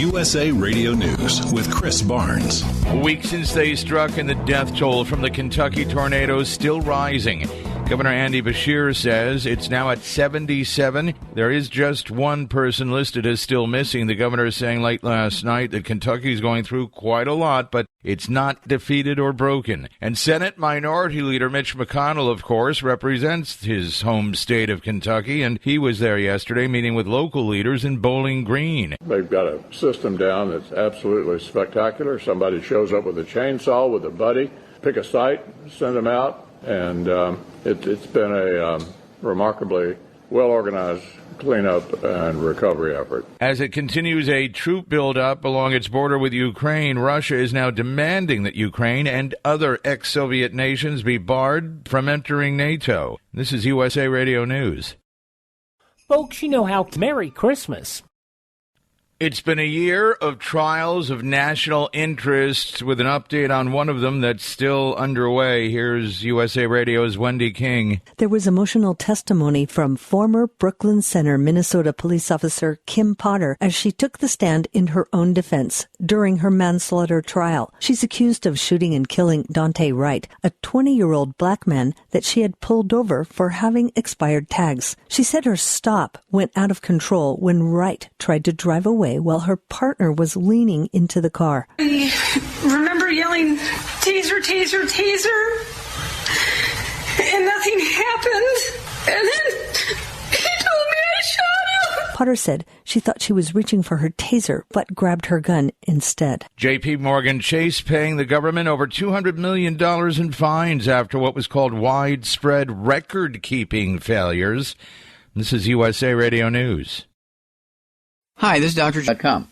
USA Radio News with Chris Barnes. A week since they struck and the death toll from the Kentucky tornado still rising. Governor Andy Beshear says it's now at 77. There is just one person listed as still missing. The governor is saying late last night that Kentucky is going through quite a lot, but it's not defeated or broken. And Senate Minority Leader Mitch McConnell, of course, represents his home state of Kentucky, and he was there yesterday meeting with local leaders in Bowling Green. They've got a system down that's absolutely spectacular. Somebody shows up with a chainsaw, with a buddy, pick a site, send them out, and it's been a remarkably well-organized cleanup and recovery effort. As it continues a troop buildup along its border with Ukraine, Russia is now demanding that Ukraine and other ex-Soviet nations be barred from entering NATO. This is USA Radio News. Folks, you know how. Merry Christmas. It's been a year of trials of national interest with an update on one of them that's still underway. Here's USA Radio's Wendy King. There was emotional testimony from former Brooklyn Center, Minnesota police officer Kim Potter as she took the stand in her own defense during her manslaughter trial. She's accused of shooting and killing Dante Wright, a 20-year-old black man that she had pulled over for having expired tags. She said her stop went out of control when Wright tried to drive away while her partner was leaning into the car. I remember yelling, "Taser, taser, taser," and nothing happened. And then he told me I shot him. Potter said she thought she was reaching for her taser, but grabbed her gun instead. J.P. Morgan Chase paying the government over $200 million in fines after what was called widespread record-keeping failures. This is USA Radio News. Hi, this is Dr.com.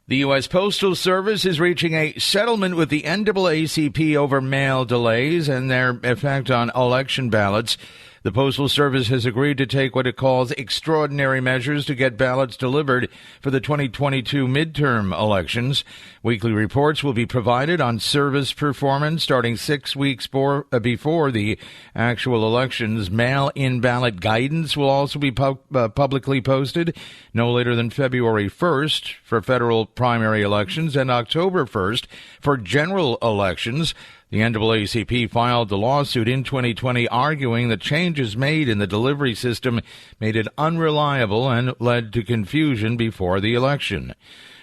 The U.S. Postal Service is reaching a settlement with the NAACP over mail delays and their effect on election ballots. The Postal Service has agreed to take what it calls extraordinary measures to get ballots delivered for the 2022 midterm elections. Weekly reports will be provided on service performance starting 6 weeks before the actual elections. Mail-in ballot guidance will also be publicly posted no later than February 1st for federal primary elections and October 1st for general elections. The NAACP filed the lawsuit in 2020 arguing that changes made in the delivery system made it unreliable and led to confusion before the election.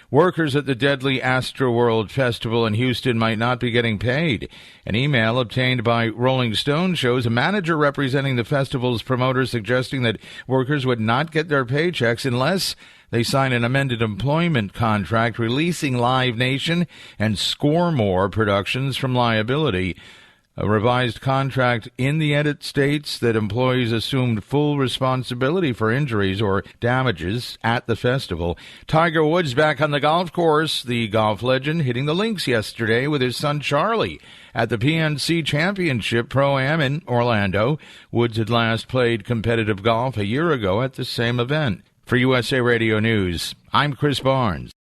Workers at the deadly Astroworld Festival in Houston might not be getting paid. An email obtained by Rolling Stone shows a manager representing the festival's promoters suggesting that workers would not get their paychecks unless they sign an amended employment contract releasing Live Nation and Score More productions from liability. A revised contract in the edit states that employees assumed full responsibility for injuries or damages at the festival. Tiger Woods back on the golf course. The golf legend hitting the links yesterday with his son Charlie at the PNC Championship Pro-Am in Orlando. Woods had last played competitive golf a year ago at the same event. For USA Radio News, I'm Chris Barnes.